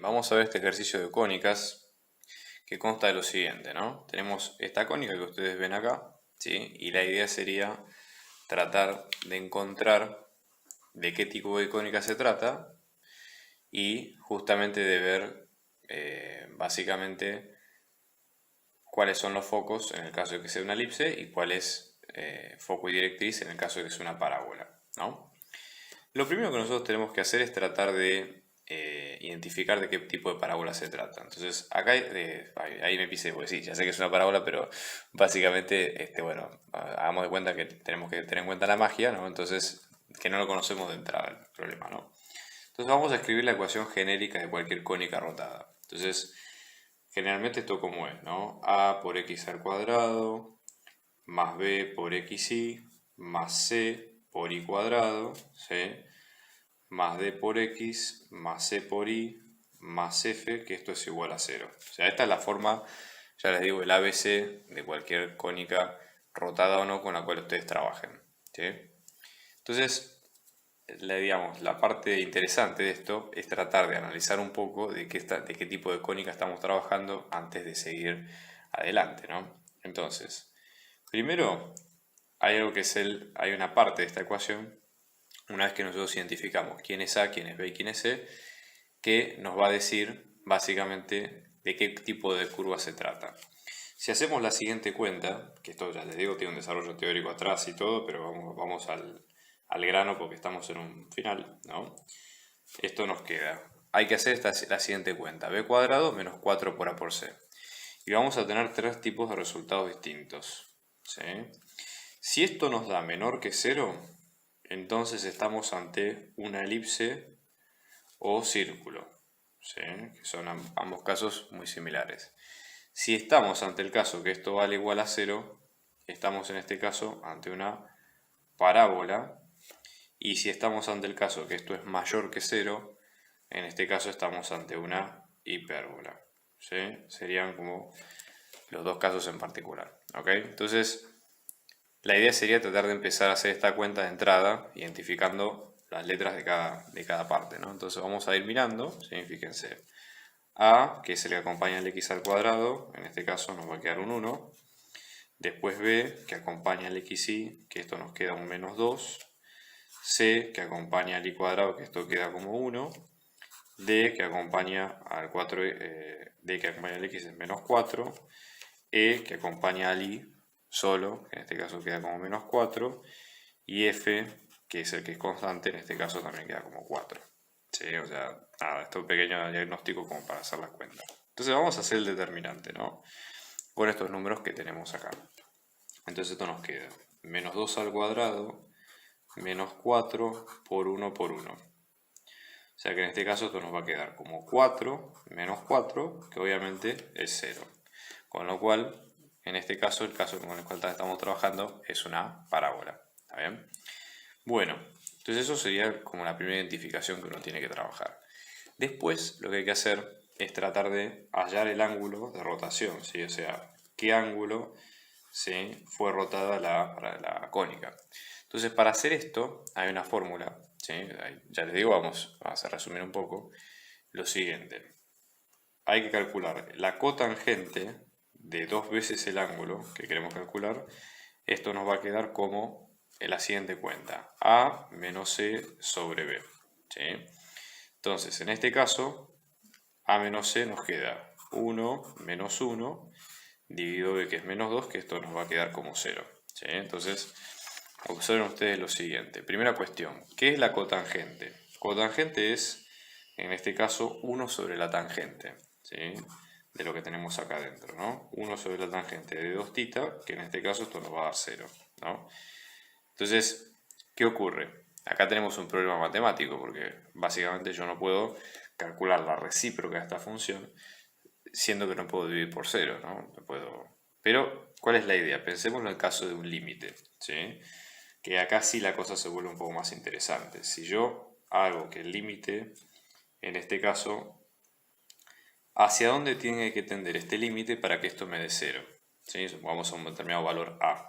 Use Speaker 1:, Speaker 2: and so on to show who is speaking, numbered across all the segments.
Speaker 1: vamos a ver este ejercicio de cónicas que consta de lo siguiente, ¿no? Tenemos esta cónica que ustedes ven acá, ¿sí? Y la idea sería tratar de encontrar de qué tipo de cónica se trata y justamente de ver básicamente cuáles son los focos en el caso de que sea una elipse y cuál es foco y directriz en el caso de que sea una parábola, ¿no? Lo primero que nosotros tenemos que hacer es tratar de identificar de qué tipo de parábola se trata. Entonces, acá, ahí me pisé, porque sí, ya sé que es una parábola, pero básicamente, bueno, hagamos de cuenta que tenemos que tener en cuenta la magia, ¿no? Entonces, que no lo conocemos de entrada el problema, ¿no? Entonces vamos a escribir la ecuación genérica de cualquier cónica rotada. Entonces, generalmente esto como es, ¿no? A por x al cuadrado, más b por xy, más c por y cuadrado, ¿sí? Más d por x, más c por y, más f, que esto es igual a 0. O sea, esta es la forma, ya les digo, el ABC de cualquier cónica rotada o no con la cual ustedes trabajen, ¿sí? Entonces, digamos, la parte interesante de esto es tratar de analizar un poco de qué tipo de cónica estamos trabajando antes de seguir adelante, ¿no? Entonces, primero hay algo que es hay una parte de esta ecuación, una vez que nosotros identificamos quién es A, quién es B y quién es C, que nos va a decir básicamente de qué tipo de curva se trata. Si hacemos la siguiente cuenta, que esto ya les digo tiene un desarrollo teórico atrás y todo, pero vamos al grano porque estamos en un final, ¿no? Esto nos queda. Hay que hacer la siguiente cuenta, b cuadrado menos 4 por a por c. Y vamos a tener tres tipos de resultados distintos, ¿sí? Si esto nos da menor que 0, entonces estamos ante una elipse o círculo, ¿sí? Que son ambos casos muy similares. Si estamos ante el caso que esto vale igual a 0, estamos en este caso ante una parábola. Y si estamos ante el caso que esto es mayor que 0, en este caso estamos ante una hipérbola, ¿sí? Serían como los dos casos en particular, ¿ok? Entonces, la idea sería tratar de empezar a hacer esta cuenta de entrada, identificando las letras de cada parte, ¿no? Entonces vamos a ir mirando, ¿sí? Fíjense, A, que es el que acompaña al x al cuadrado, en este caso nos va a quedar un 1. Después B, que acompaña al xy, que esto nos queda un menos 2. C, que acompaña al y cuadrado, que esto queda como 1. D, que acompaña al 4, D, que acompaña al x es menos 4. E, que acompaña al y solo, que en este caso queda como menos 4. Y F, que es el que es constante, en este caso también queda como 4. ¿Sí? O sea, nada, esto es un pequeño diagnóstico como para hacer la cuenta. Entonces vamos a hacer el determinante, ¿no? Con estos números que tenemos acá. Entonces esto nos queda menos 2 al cuadrado, menos 4 por 1 por 1. O sea que en este caso esto nos va a quedar como 4 menos 4, que obviamente es 0. Con lo cual, en este caso, el caso con el cual estamos trabajando es una parábola. ¿Está bien? Bueno, entonces eso sería como la primera identificación que uno tiene que trabajar. Después lo que hay que hacer es tratar de hallar el ángulo de rotación, ¿sí? O sea, qué ángulo, ¿sí?, fue rotada la cónica. Entonces, para hacer esto hay una fórmula, ¿sí? Ya les digo, vamos a resumir un poco lo siguiente. Hay que calcular la cotangente de 2 veces el ángulo que queremos calcular. Esto nos va a quedar como en la siguiente cuenta: A menos C sobre B, ¿sí? Entonces, en este caso, A menos C nos queda 1 menos 1 dividido B, que es menos 2, que esto nos va a quedar como 0, ¿sí? Entonces, observen ustedes lo siguiente. Primera cuestión, ¿qué es la cotangente? Cotangente es, en este caso, 1 sobre la tangente, ¿sí?, de lo que tenemos acá adentro, ¿no? 1 sobre la tangente de 2 θ, que en este caso esto nos va a dar 0, ¿no? Entonces, ¿qué ocurre? Acá tenemos un problema matemático, porque básicamente yo no puedo calcular la recíproca de esta función, siendo que no puedo dividir por 0, ¿no? No puedo. Pero, ¿cuál es la idea? Pensemos en el caso de un límite, ¿sí? Que acá sí la cosa se vuelve un poco más interesante. Si yo hago que el límite, en este caso, ¿hacia dónde tiene que tender este límite para que esto me dé 0? ¿Sí? Supongamos a un determinado valor A.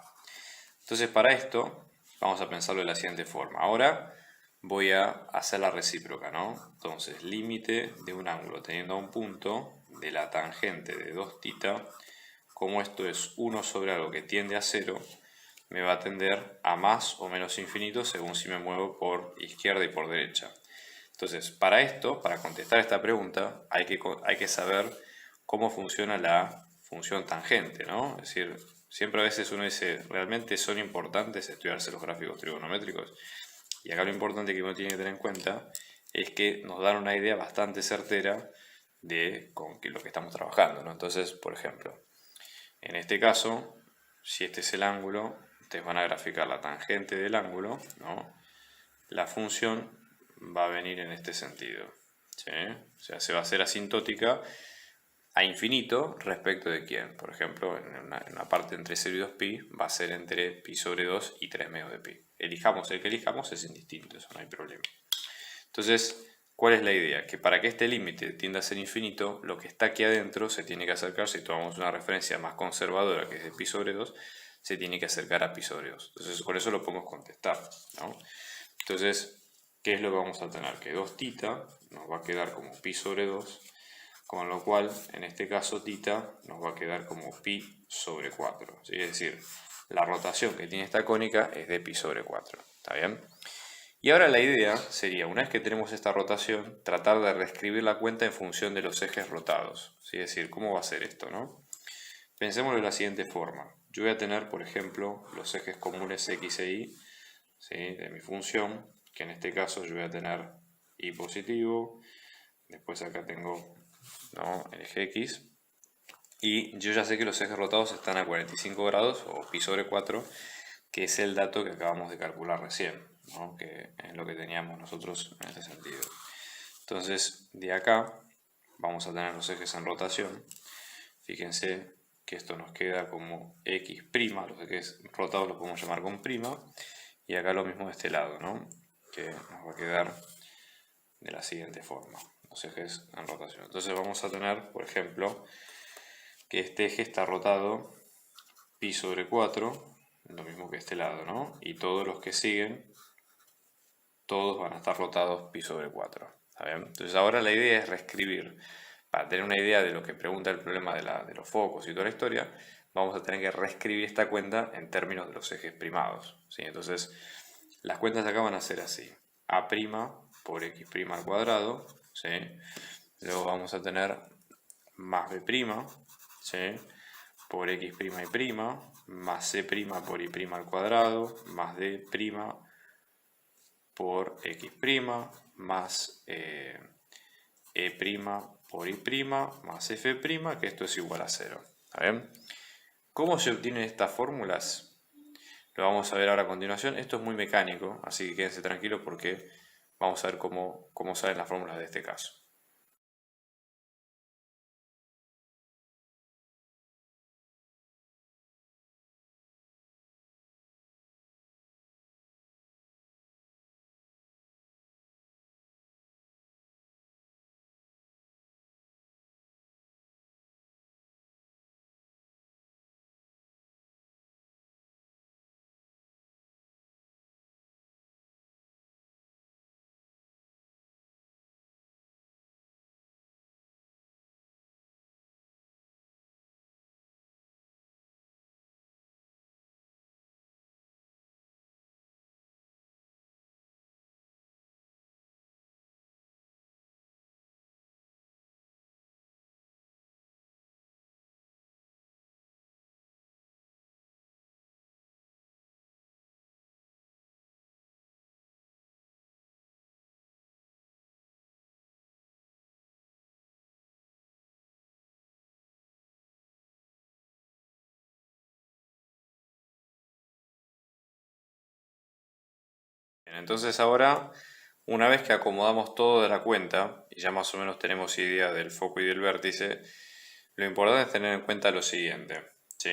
Speaker 1: Entonces, para esto, vamos a pensarlo de la siguiente forma. Ahora, voy a hacer la recíproca, ¿no? Entonces, límite de un ángulo teniendo a un punto de la tangente de 2θ, como esto es 1 sobre algo que tiende a 0, me va a tender a más o menos infinito según si me muevo por izquierda y por derecha. Entonces, para esto, para contestar esta pregunta, hay que saber cómo funciona la función tangente, ¿no? Es decir, siempre a veces uno dice, ¿realmente son importantes estudiarse los gráficos trigonométricos? Y acá lo importante que uno tiene que tener en cuenta es que nos dan una idea bastante certera de con lo que estamos trabajando, ¿no? Entonces, por ejemplo, en este caso, si este es el ángulo, ustedes van a graficar la tangente del ángulo, ¿no? La función va a venir en este sentido, ¿sí? O sea, se va a hacer asintótica a infinito respecto de quién. Por ejemplo, en una parte entre 0 y 2pi va a ser entre pi sobre 2 y 3 medios de pi. Elijamos el que elijamos, es indistinto, eso no hay problema. Entonces, ¿cuál es la idea? Que para que este límite tienda a ser infinito, lo que está aquí adentro se tiene que acercar, si tomamos una referencia más conservadora que es de pi sobre 2, se tiene que acercar a pi sobre 2. Entonces, por eso lo podemos contestar, ¿no? Entonces, ¿qué es lo que vamos a tener? Que 2θ nos va a quedar como pi sobre 2, con lo cual, en este caso, θ nos va a quedar como pi sobre 4. ¿Sí? Es decir, la rotación que tiene esta cónica es de pi sobre 4. ¿Está bien? Y ahora la idea sería, una vez que tenemos esta rotación, tratar de reescribir la cuenta en función de los ejes rotados. ¿Sí? Es decir, ¿cómo va a ser esto, no? Pensémoslo de la siguiente forma. Yo voy a tener, por ejemplo, los ejes comunes x e y, ¿sí? De mi función, que en este caso yo voy a tener y positivo, después acá tengo, ¿no?, el eje x, y yo ya sé que los ejes rotados están a 45 grados o pi sobre 4, que es el dato que acabamos de calcular recién, ¿no?, que es lo que teníamos nosotros en este sentido. Entonces, de acá vamos a tener los ejes en rotación. Fíjense que esto nos queda como x', los ejes rotados los podemos llamar con prima, y acá lo mismo de este lado, ¿no?, que nos va a quedar de la siguiente forma, los ejes en rotación. Entonces vamos a tener, por ejemplo, que este eje está rotado pi sobre 4, lo mismo que este lado, ¿no? Y todos los que siguen, todos van a estar rotados pi sobre 4. ¿Está bien? Entonces ahora la idea es reescribir. Para tener una idea de lo que pregunta el problema de los focos y toda la historia, vamos a tener que reescribir esta cuenta en términos de los ejes primados, ¿sí? Entonces, las cuentas acá van a ser así. A' por x' al cuadrado, ¿sí? Luego vamos a tener más b', ¿sí?, por x' y', más c' por y' al cuadrado, más d' por x', más e' por y', más f', que esto es igual a 0. ¿Está bien? ¿Cómo se obtienen estas fórmulas? Lo vamos a ver ahora a continuación. Esto es muy mecánico, así que quédense tranquilos porque vamos a ver cómo salen las fórmulas de este caso. Bien, entonces ahora, una vez que acomodamos todo de la cuenta y ya más o menos tenemos idea del foco y del vértice, lo importante es tener en cuenta lo siguiente, ¿sí?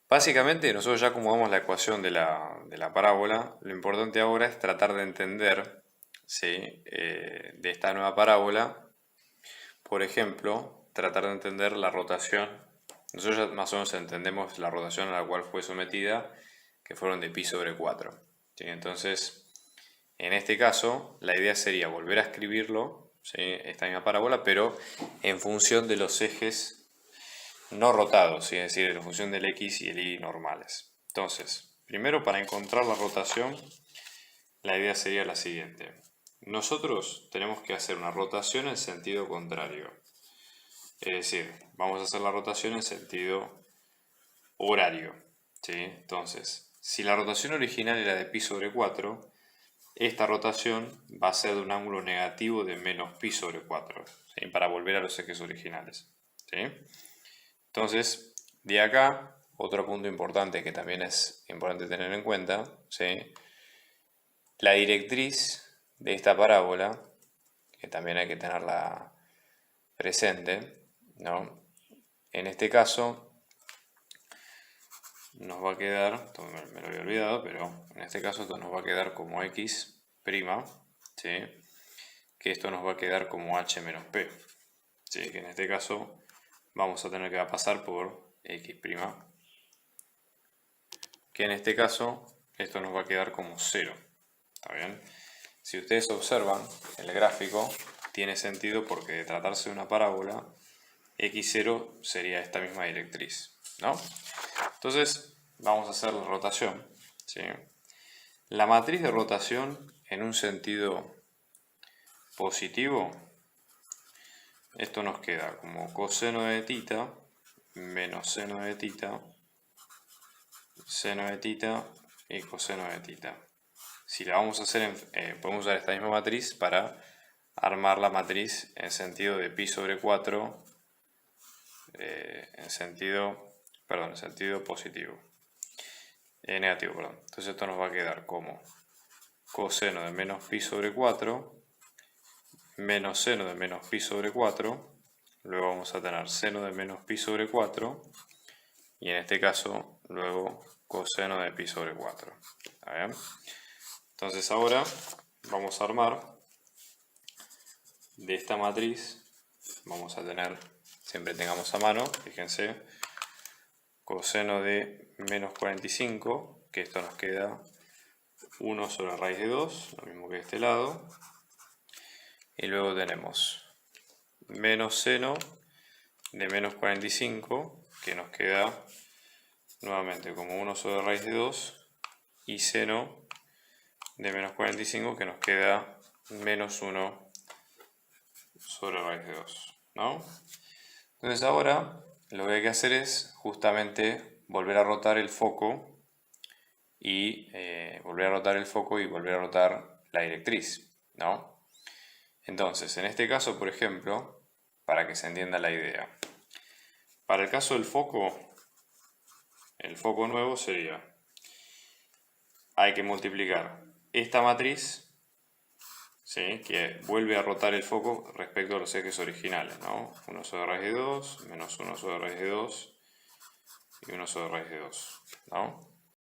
Speaker 1: Básicamente nosotros ya acomodamos la ecuación de la parábola. Lo importante ahora es tratar de entender, ¿sí?, de esta nueva parábola, por ejemplo, tratar de entender la rotación. Nosotros ya más o menos entendemos la rotación a la cual fue sometida, que fueron de pi sobre 4. ¿Sí? Entonces, En este caso, la idea sería volver a escribirlo, ¿sí? Esta misma parábola, pero en función de los ejes no rotados, ¿sí? Es decir, en función del X y el Y normales. Entonces, primero para encontrar la rotación, la idea sería la siguiente. Nosotros tenemos que hacer una rotación en sentido contrario. Es decir, vamos a hacer la rotación en sentido horario, ¿sí? Entonces, si la rotación original era de pi sobre 4, esta rotación va a ser de un ángulo negativo de menos pi sobre 4, ¿sí? Para volver a los ejes originales, ¿sí? Entonces, de acá, otro punto importante que también es importante tener en cuenta, ¿sí? La directriz de esta parábola, que también hay que tenerla presente, ¿no? En este caso nos va a quedar, esto me lo había olvidado, pero en este caso esto nos va a quedar como x', ¿sí? Que esto nos va a quedar como h menos p, ¿sí? Que en este caso vamos a tener que pasar por x', que en este caso esto nos va a quedar como 0, ¿está bien? Si ustedes observan el gráfico, tiene sentido porque de tratarse de una parábola, x0 sería esta misma directriz, ¿no? Entonces, vamos a hacer la rotación, ¿sí? La matriz de rotación en un sentido positivo, esto nos queda como coseno de tita menos seno de tita, seno de tita y coseno de tita. Si la vamos a hacer, podemos usar esta misma matriz para armar la matriz en sentido de pi sobre 4, en sentido positivo. Negativo, perdón. Entonces esto nos va a quedar como coseno de menos pi sobre 4 menos seno de menos pi sobre 4. Luego vamos a tener seno de menos pi sobre 4 y en este caso luego coseno de pi sobre 4. ¿Está bien? Entonces ahora vamos a armar de esta matriz, vamos a tener, siempre tengamos a mano, fíjense, coseno de menos 45, que esto nos queda 1 sobre raíz de 2, lo mismo que de este lado. Y luego tenemos menos seno de menos 45, que nos queda nuevamente como 1 sobre raíz de 2, y seno de menos 45, que nos queda menos 1 sobre raíz de 2, ¿no? Entonces ahora lo que hay que hacer es justamente volver a rotar el foco y volver a rotar la directriz, ¿no? Entonces, en este caso, por ejemplo, para que se entienda la idea, para el caso del foco, el foco nuevo sería, hay que multiplicar esta matriz, ¿sí? Que vuelve a rotar el foco respecto a los ejes originales, ¿no? 1 sobre raíz de 2, menos 1 sobre raíz de 2 y 1 sobre raíz de 2, ¿no?